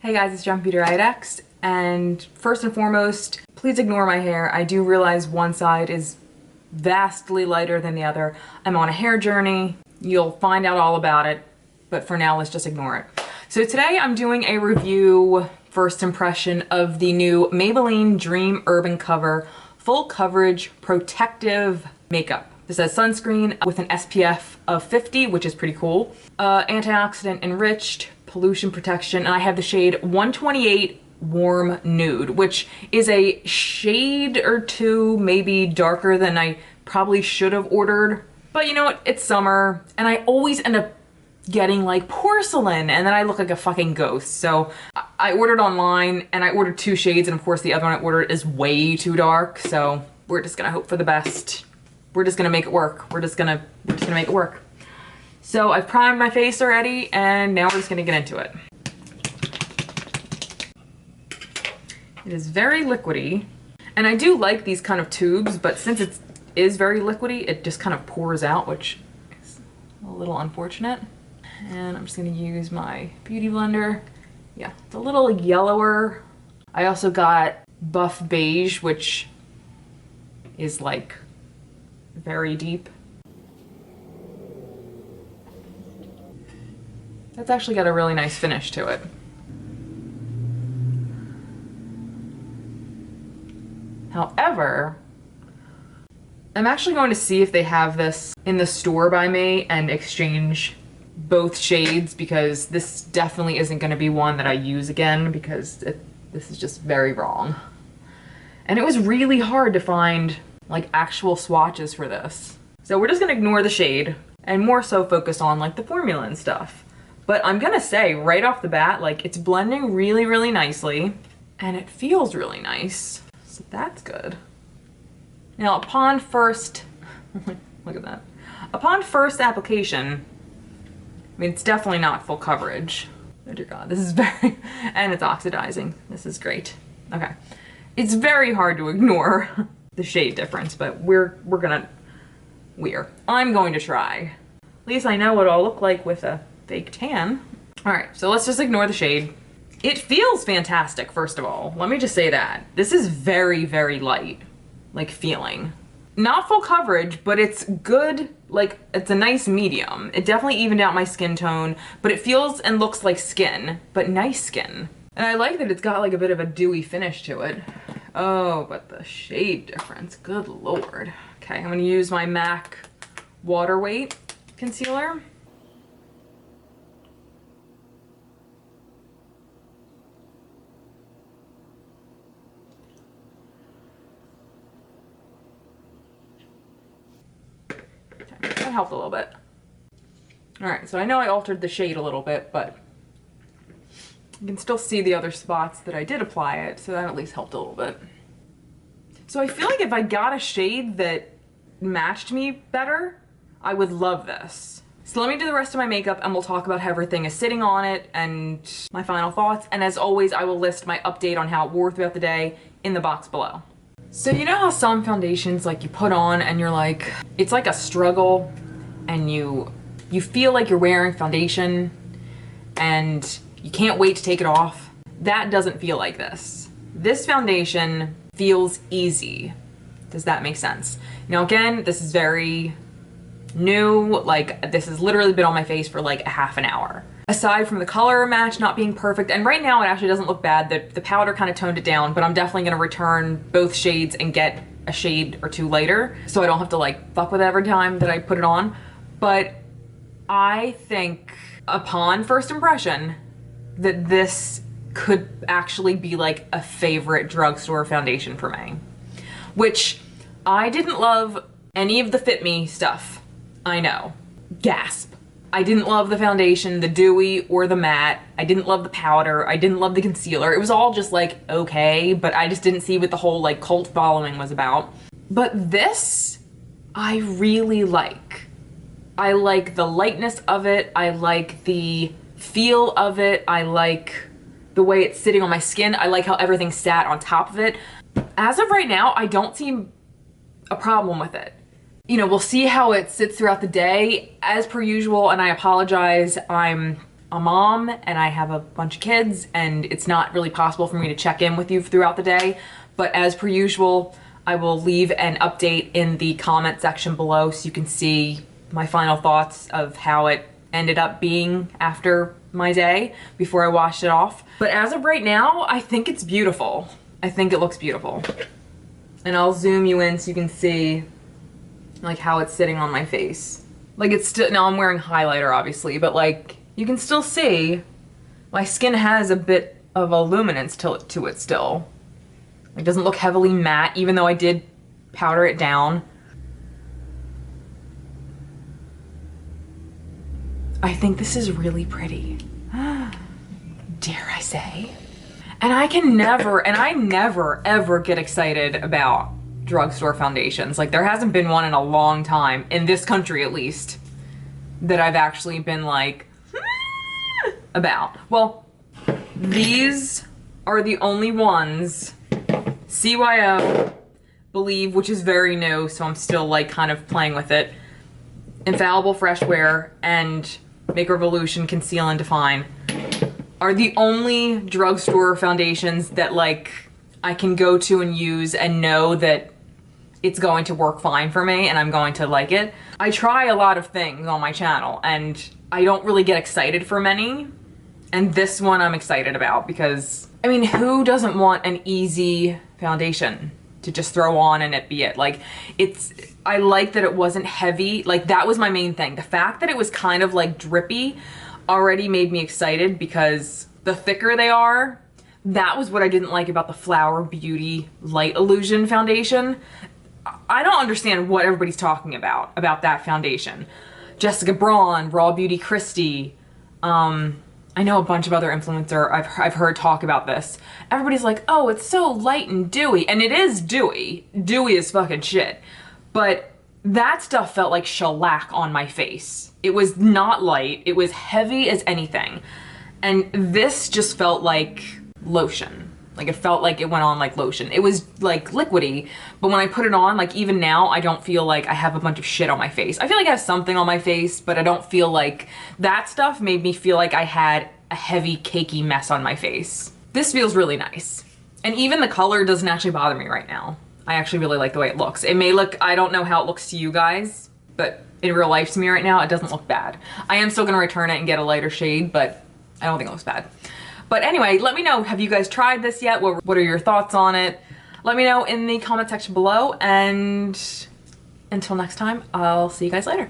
Hey guys, it's J.ONE beautyriotx, and first and foremost, please ignore my hair. I do realize one side is vastly lighter than the other. I'm on a hair journey. You'll find out all about it, but for now, let's just ignore it. So today I'm doing a review, first impression, of the new Maybelline Dream Urban Cover Full Coverage Protective Makeup. This has sunscreen with an SPF of 50, which is pretty cool. Antioxidant enriched, pollution protection, and I have the shade 128 Warm Nude, which is a shade or two maybe darker than I probably should have ordered. But you know what? It's summer, and I always end up getting like porcelain, and then I look like a fucking ghost. So I ordered online, and I ordered 2 shades, and of course the other one I ordered is way too dark, so we're just gonna hope for the best. We're just gonna make it work. We're just gonna make it work. So I've primed my face already, and now we're just gonna get into it. It is very liquidy, and I do like these kind of tubes, but since it is very liquidy, it just kind of pours out, which is a little unfortunate. And I'm just gonna use my beauty blender. Yeah, it's a little yellower. I also got Buff Beige, which is like very deep. That's actually got a really nice finish to it. However, I'm actually going to see if they have this in the store by me and exchange both shades, because this definitely isn't going to be one that I use again, because this is just very wrong. And it was really hard to find like actual swatches for this. So we're just gonna ignore the shade and more so focus on like the formula and stuff. But I'm gonna say right off the bat, like it's blending really, really nicely, and it feels really nice. So that's good. Now upon first, look at that. Upon first application, I mean, it's definitely not full coverage. Oh dear God, this is very, and it's oxidizing. This is great. Okay. It's very hard to ignore the shade difference, but I'm going to try. At least I know what I'll look like with a fake tan. All right, so let's just ignore the shade. It feels fantastic, first of all. Let me just say that. This is very, very light, like feeling. Not full coverage, but it's good, like it's a nice medium. It definitely evened out my skin tone, but it feels and looks like skin, but nice skin. And I like that it's got like a bit of a dewy finish to it. Oh, but the shade difference, good Lord. Okay, I'm gonna use my MAC Waterweight concealer. Okay, that helped a little bit. All right, so I know I altered the shade a little bit, but you can still see the other spots that I did apply it, so that at least helped a little bit. So I feel like if I got a shade that matched me better, I would love this. So let me do the rest of my makeup and we'll talk about how everything is sitting on it and my final thoughts. And as always, I will list my update on how it wore throughout the day in the box below. So you know how some foundations like you put on and you're like, it's like a struggle, and you feel like you're wearing foundation and you can't wait to take it off? That doesn't feel like this. This foundation feels easy. Does that make sense? Now again, this is very new. Like this has literally been on my face for like a half an hour. Aside from the color match not being perfect, and right now it actually doesn't look bad. The powder kind of toned it down, but I'm definitely gonna return both shades and get a shade or 2 later, so I don't have to like fuck with it every time that I put it on. But I think upon first impression, that this could actually be like a favorite drugstore foundation for me. Which I didn't love any of the Fit Me stuff. I know. Gasp. I didn't love the foundation, the dewy or the matte. I didn't love the powder. I didn't love the concealer. It was all just like okay, but I just didn't see what the whole like cult following was about. But this, I really like. I like the lightness of it. I like the feel of it. I like the way it's sitting on my skin. I like how everything sat on top of it. As of right now, I don't see a problem with it. You know, we'll see how it sits throughout the day. As per usual, and I apologize, I'm a mom and I have a bunch of kids and it's not really possible for me to check in with you throughout the day. But as per usual, I will leave an update in the comment section below so you can see my final thoughts of how it ended up being after my day before I washed it off. But as of right now, I think it's beautiful. I think it looks beautiful. And I'll zoom you in so you can see like how it's sitting on my face. Like it's still, now I'm wearing highlighter obviously, but like you can still see my skin has a bit of a luminance to it still. It doesn't look heavily matte even though I did powder it down. I think this is really pretty. Dare I say? And I never ever get excited about drugstore foundations. Like there hasn't been one in a long time, in this country at least, that I've actually been like, about. Well, these are the only ones, CYO, Believe, which is very new, so I'm still like kind of playing with it, Infallible Fresh Wear, and Make Revolution Conceal and Define are the only drugstore foundations that like I can go to and use and know that it's going to work fine for me and I'm going to like it. I try a lot of things on my channel and I don't really get excited for many. And this one I'm excited about because, I mean, who doesn't want an easy foundation to just throw on and it be it? Like, I like that it wasn't heavy. Like, that was my main thing. The fact that it was kind of like drippy already made me excited because the thicker they are, that was what I didn't like about the Flower Beauty Light Illusion foundation. I don't understand what everybody's talking about that foundation. Jessica Braun, Raw Beauty Christie, I know a bunch of other influencer I've heard talk about this. Everybody's like, oh, it's so light and dewy. And it is dewy. Dewy as fucking shit. But that stuff felt like shellac on my face. It was not light. It was heavy as anything. And this just felt like lotion. Like it felt like it went on like lotion. It was like liquidy, but when I put it on, like even now, I don't feel like I have a bunch of shit on my face. I feel like I have something on my face, but I don't feel like that stuff made me feel like I had a heavy cakey mess on my face. This feels really nice. And even the color doesn't actually bother me right now. I actually really like the way it looks. It may look, I don't know how it looks to you guys, but in real life to me right now, it doesn't look bad. I am still gonna return it and get a lighter shade, but I don't think it looks bad. But anyway, let me know, have you guys tried this yet? What are your thoughts on it? Let me know in the comment section below, and until next time, I'll see you guys later.